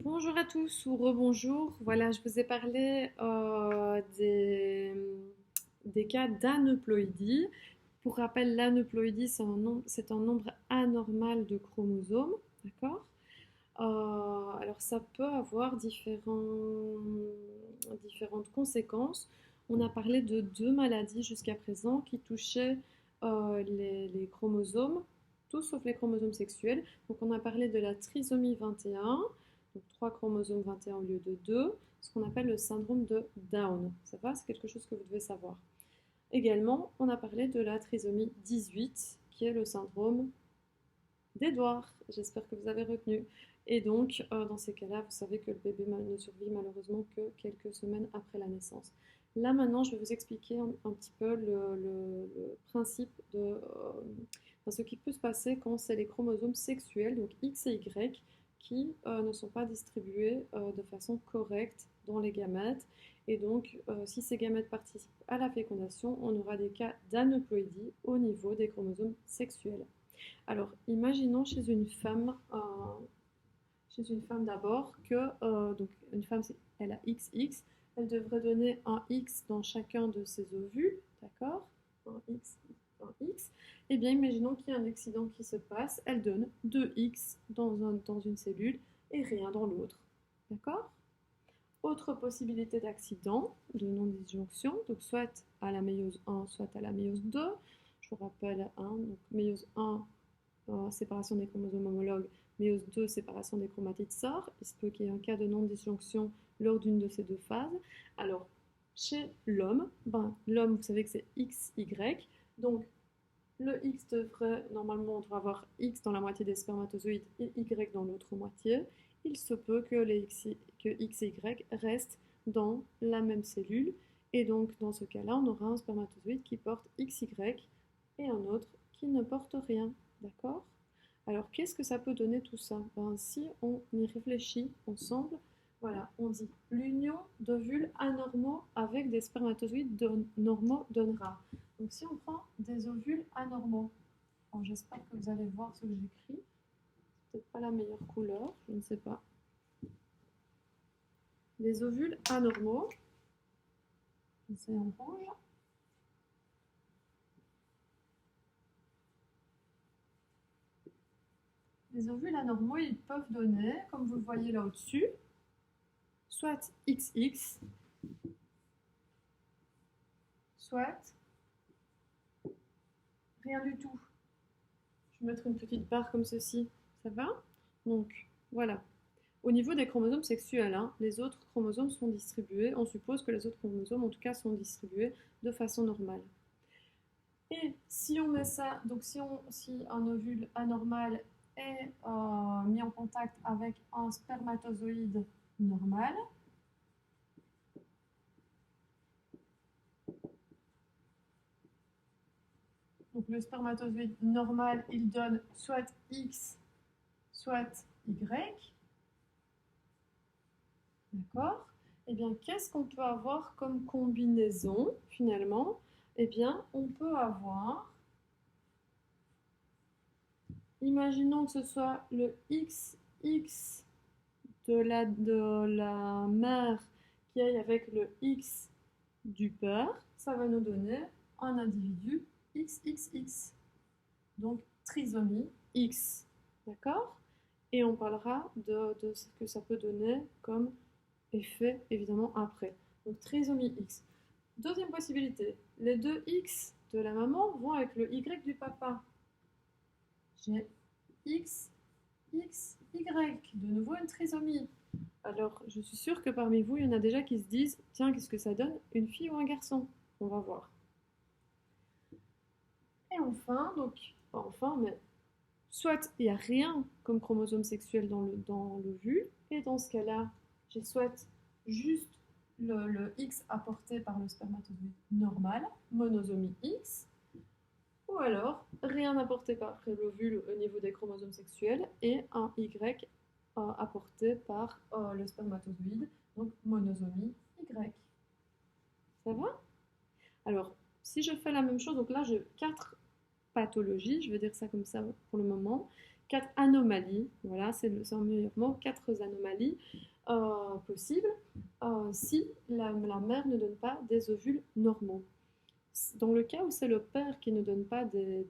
Bonjour à tous ou rebonjour. Voilà, je vous ai parlé des cas d'aneuploïdie. Pour rappel, l'aneuploïdie, c'est un nombre anormal de chromosomes, d'accord? Alors ça peut avoir différentes conséquences. On a parlé de deux maladies jusqu'à présent qui touchaient les chromosomes, tout sauf les chromosomes sexuels. Donc on a parlé de la trisomie 21, donc 3 chromosomes 21 au lieu de 2, ce qu'on appelle le syndrome de Down. Ça va? C'est quelque chose que vous devez savoir. Également, on a parlé de la trisomie 18, qui est le syndrome d'Edouard. J'espère que vous avez retenu. Et donc, dans ces cas-là, vous savez que le bébé ne survit malheureusement que quelques semaines après la naissance. Là, maintenant, je vais vous expliquer un petit peu le principe de ce qui peut se passer quand c'est les chromosomes sexuels, donc X et Y, qui ne sont pas distribués de façon correcte dans les gamètes. Et donc, si ces gamètes participent à la fécondation, on aura des cas d'aneuploïdie au niveau des chromosomes sexuels. Alors, imaginons chez une femme d'abord que donc une femme, elle a XX, elle devrait donner un X dans chacun de ses ovules, d'accord? Un X, un X. Eh bien, imaginons qu'il y a un accident qui se passe, elle donne 2X dans une cellule et rien dans l'autre, d'accord? Autre possibilité d'accident, de non-disjonction, donc soit à la méiose 1, soit à la méiose 2. Je vous rappelle, donc méiose 1, séparation des chromosomes homologues, méiose 2, séparation des chromatides sort. Il se peut qu'il y ait un cas de non-disjonction lors d'une de ces deux phases. Alors, chez l'homme, l'homme, vous savez que c'est XY, donc le X devrait, normalement, on devrait avoir X dans la moitié des spermatozoïdes et Y dans l'autre moitié. Il se peut que X et Y restent dans la même cellule. Et donc, dans ce cas-là, on aura un spermatozoïde qui porte XY et un autre qui ne porte rien. D'accord? Alors, qu'est-ce que ça peut donner tout ça? Si on y réfléchit ensemble, voilà, on dit l'union d'ovules anormaux avec des spermatozoïdes normaux donnera. Donc, si on prend des ovules anormaux, j'espère que vous allez voir ce que j'écris. C'est peut-être pas la meilleure couleur, je ne sais pas. Les ovules anormaux, c'est en rouge. Les ovules anormaux, ils peuvent donner, comme vous le voyez là au-dessus, soit XX, soit rien du tout. Je vais mettre une petite barre comme ceci, ça va? Donc, voilà. Au niveau des chromosomes sexuels, les autres chromosomes sont distribués. On suppose que les autres chromosomes, en tout cas, sont distribués de façon normale. Et si on met ça, donc si un ovule anormal est mis en contact avec un spermatozoïde normal, donc le spermatozoïde normal, il donne soit X, soit Y, d'accord? Eh bien, qu'est-ce qu'on peut avoir comme combinaison, finalement? Eh bien, on peut avoir, imaginons que ce soit le XX de la mère qui aille avec le X du père, ça va nous donner un individu XXX. Donc, trisomie X. D'accord? Et on parlera de ce que ça peut donner comme effet, évidemment, après. Donc, trisomie X. Deuxième possibilité, les deux X de la maman vont avec le Y du papa. J'ai X, X, Y, de nouveau une trisomie. Alors, je suis sûre que parmi vous, il y en a déjà qui se disent, tiens, qu'est-ce que ça donne, une fille ou un garçon? On va voir. Et enfin, mais soit il n'y a rien comme chromosome sexuel dans l'ovule, et dans ce cas-là, j'ai soit juste le X apporté par le spermatozoïde normal, monosomie X, ou alors rien apporté par l'ovule au niveau des chromosomes sexuels et un Y apporté par le spermatozoïde, donc monosomie Y. Ça va? Alors, si je fais la même chose, donc là j'ai 4 pathologies, je vais dire ça comme ça pour le moment, 4 anomalies, voilà, c'est un meilleur mot, 4 anomalies possibles si la mère ne donne pas des ovules normaux. Dans le cas où c'est le père qui ne donne pas des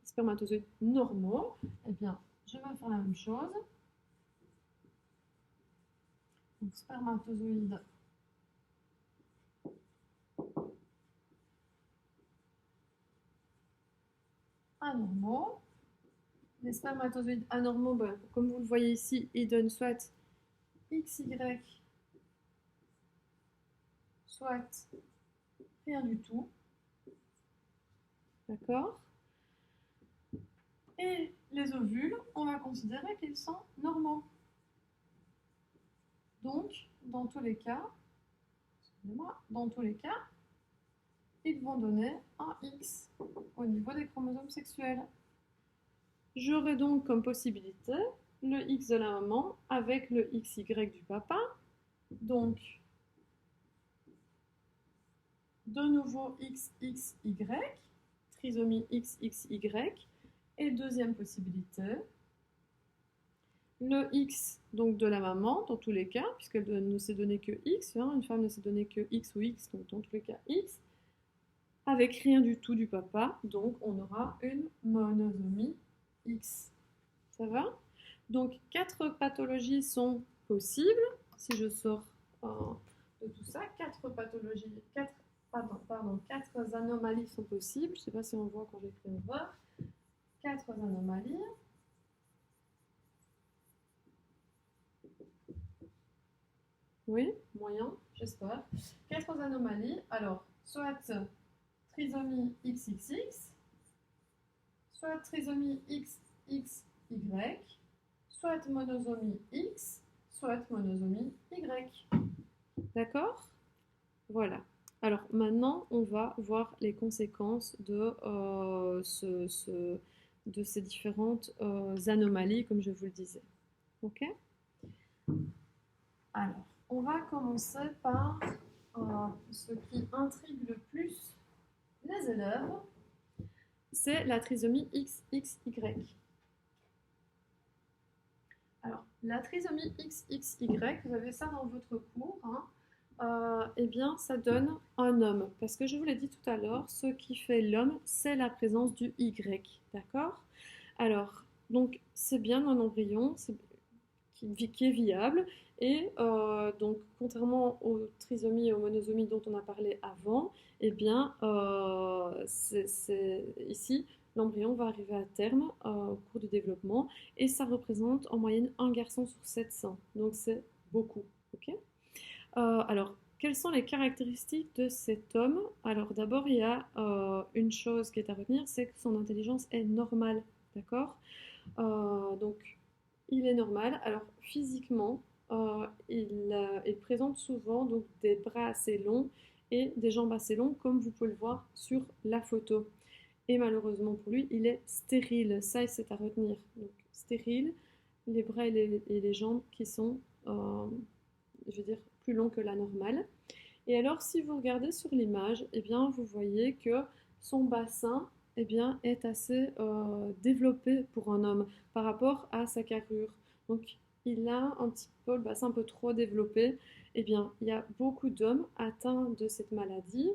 spermatozoïdes normaux, eh bien, je vais faire la même chose. Donc, spermatozoïdes anormaux. Les spermatozoïdes anormaux, ben, comme vous le voyez ici, ils donnent soit XY, soit rien du tout. D'accord? Et les ovules, on va considérer qu'ils sont normaux. Donc, dans tous les cas, ils vont donner un X au niveau des chromosomes sexuels. J'aurai donc comme possibilité le X de la maman avec le XY du papa. Donc, de nouveau XXY, trisomie XXY. Et deuxième possibilité, le X donc de la maman, dans tous les cas, puisqu'elle ne s'est donné que X, hein, une femme ne s'est donné que X ou X, donc dans tous les cas X, avec rien du tout du papa, donc on aura une monosomie X. Ça va? Donc 4 pathologies sont possibles, si je sors de tout ça, 4 pathologies, 4 anomalies sont possibles, je ne sais pas si on voit quand j'écris au revoir, 4 anomalies. Oui, moyen, j'espère. 4 anomalies. Alors, soit trisomie XXX, soit trisomie XXY, soit monosomie X, soit monosomie Y. D'accord? Voilà. Alors, maintenant, on va voir les conséquences de ces différentes anomalies, comme je vous le disais. Ok? Alors, on va commencer par ce qui intrigue le plus les élèves, c'est la trisomie XXY. Alors, la trisomie XXY, vous avez ça dans votre cours, hein, eh bien, ça donne un homme. Parce que je vous l'ai dit tout à l'heure, ce qui fait l'homme, c'est la présence du Y. D'accord? Alors, donc, c'est bien un embryon qui est viable. Et donc, contrairement aux trisomies et aux monosomies dont on a parlé avant, eh bien, ici, l'embryon va arriver à terme au cours du développement et ça représente en moyenne un garçon sur 700. Donc, c'est beaucoup. Okay, alors, quelles sont les caractéristiques de cet homme? Alors, d'abord, il y a une chose qui est à retenir, c'est que son intelligence est normale. D'accord? Donc, il est normal. Alors, physiquement, il présente souvent donc, des bras assez longs et des jambes assez longues, comme vous pouvez le voir sur la photo. Et malheureusement pour lui, il est stérile. Ça, c'est à retenir. Donc, stérile, les bras et les jambes qui sont, je veux dire, plus longs que la normale. Et alors, si vous regardez sur l'image, eh bien, vous voyez que son bassin eh bien, est assez développé pour un homme par rapport à sa carrure. Donc, il a un petit peu le bassin un peu trop développé. Eh bien, il y a beaucoup d'hommes atteints de cette maladie,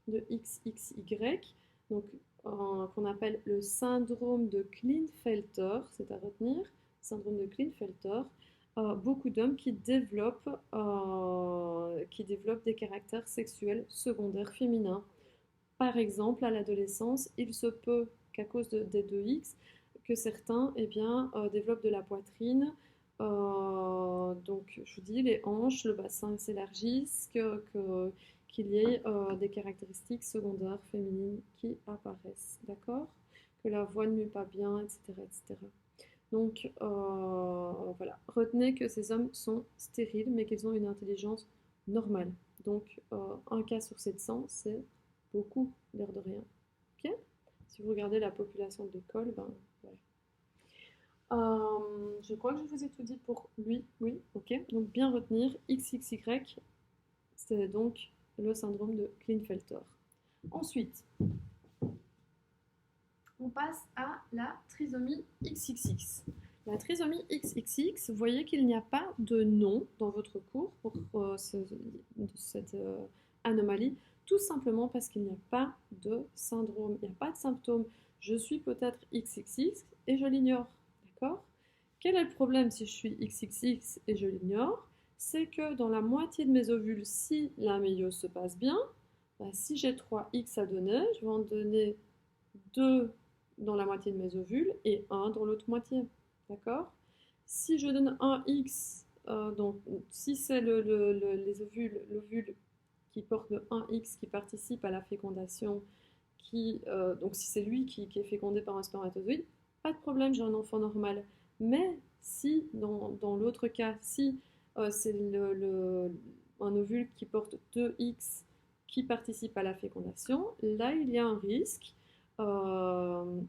de XXY, donc qu'on appelle le syndrome de Klinefelter, c'est à retenir, syndrome de Klinefelter. Beaucoup d'hommes qui développent des caractères sexuels secondaires féminins. Par exemple, à l'adolescence, il se peut qu'à cause des 2X, que certains eh bien, développent de la poitrine, donc je vous dis les hanches, le bassin s'élargissent, qu'il y ait des caractéristiques secondaires féminines qui apparaissent, d'accord? Que la voix ne mue pas bien, etc. etc. Donc voilà, retenez que ces hommes sont stériles, mais qu'ils ont une intelligence normale. Donc un cas sur 700, c'est beaucoup, l'air de rien. Ok? Si vous regardez la population de l'école, ben voilà. Je crois que je vous ai tout dit pour lui, oui, ok. Donc bien retenir, XXY, c'est donc le syndrome de Klinefelter. Ensuite, on passe à la trisomie XXX. La trisomie XXX, vous voyez qu'il n'y a pas de nom dans votre cours pour cette anomalie, tout simplement parce qu'il n'y a pas de syndrome, il n'y a pas de symptômes. Je suis peut-être XXX et je l'ignore, d'accord? Quel est le problème si je suis XXX et je l'ignore? C'est que dans la moitié de mes ovules, si la méiose se passe bien, bah, si j'ai 3X à donner, je vais en donner 2 dans la moitié de mes ovules et 1 dans l'autre moitié. D'accord? Si je donne un X, donc si c'est les ovules, l'ovule qui porte le 1X qui participe à la fécondation, donc si c'est lui qui est fécondé par un spermatozoïde, pas de problème, j'ai un enfant normal. Mais si, dans l'autre cas, si c'est un ovule qui porte 2X qui participe à la fécondation, là il y a un risque,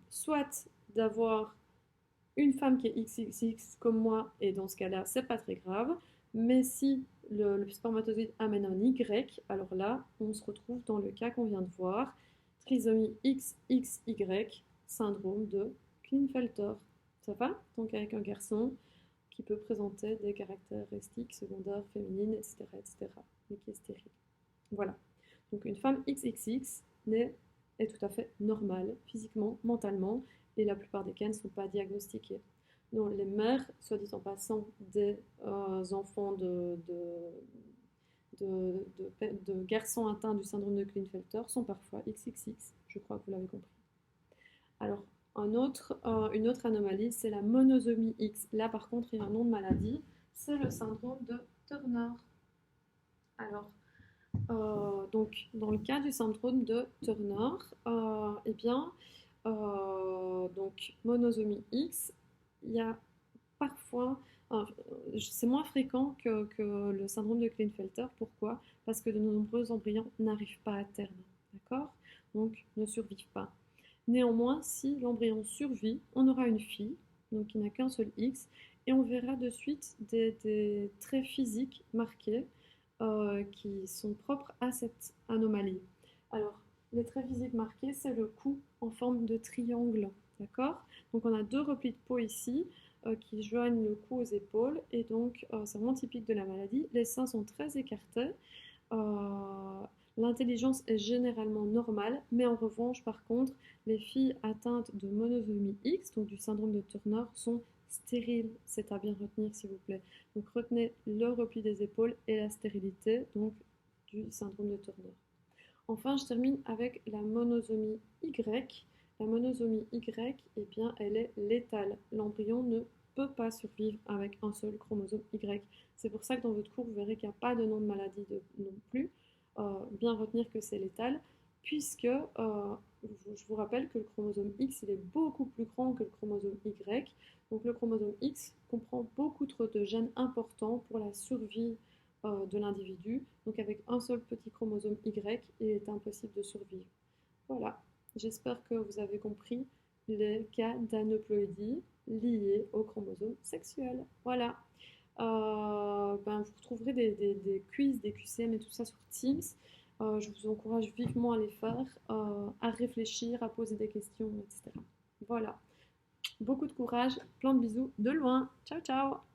soit d'avoir une femme qui est XXX comme moi, et dans ce cas-là, c'est pas très grave, mais si le spermatozoïde amène un Y, alors là, on se retrouve dans le cas qu'on vient de voir, trisomie XXY, syndrome de Klinefelter. Ça va? Donc avec un garçon qui peut présenter des caractéristiques secondaires féminines, etc., etc., mais qui est stérile. Voilà. Donc une femme XXX est tout à fait normale, physiquement, mentalement, et la plupart des cas ne sont pas diagnostiqués. Non, les mères, soit dit en passant, des enfants de garçons atteints du syndrome de Klinefelter sont parfois XXX, je crois que vous l'avez compris. Alors, une autre anomalie, c'est la monosomie X. Là, par contre, il y a un nom de maladie, c'est le syndrome de Turner. Alors, donc, dans le cas du syndrome de Turner, eh bien, donc monosomie X, il y a parfois, c'est moins fréquent que le syndrome de Klinefelter. Pourquoi? Parce que de nombreux embryons n'arrivent pas à terme, d'accord? Donc, ne survivent pas. Néanmoins, si l'embryon survit, on aura une fille, donc qui n'a qu'un seul X, et on verra de suite des traits physiques marqués qui sont propres à cette anomalie. Alors, les traits physiques marqués, c'est le cou en forme de triangle, d'accord? Donc on a deux replis de peau ici qui joignent le cou aux épaules, et donc c'est vraiment typique de la maladie. Les seins sont très écartés. Euh, L'intelligence est généralement normale, mais en revanche, par contre, les filles atteintes de monosomie X, donc du syndrome de Turner, sont stériles. C'est à bien retenir, s'il vous plaît. Donc retenez le repli des épaules et la stérilité, donc du syndrome de Turner. Enfin, je termine avec la monosomie Y. La monosomie Y, eh bien, elle est létale. L'embryon ne peut pas survivre avec un seul chromosome Y. C'est pour ça que dans votre cours, vous verrez qu'il n'y a pas de nom de maladie non plus. Bien retenir que c'est létal, puisque je vous rappelle que le chromosome X il est beaucoup plus grand que le chromosome Y. Donc le chromosome X comprend beaucoup trop de gènes importants pour la survie de l'individu. Donc avec un seul petit chromosome Y, il est impossible de survivre. Voilà, j'espère que vous avez compris les cas d'aneuploïdie liés au chromosome sexuel. Voilà. Vous retrouverez des quiz, des QCM et tout ça sur Teams. Je vous encourage vivement à les faire, à réfléchir, à poser des questions, etc. Voilà. Beaucoup de courage, plein de bisous de loin. Ciao, ciao!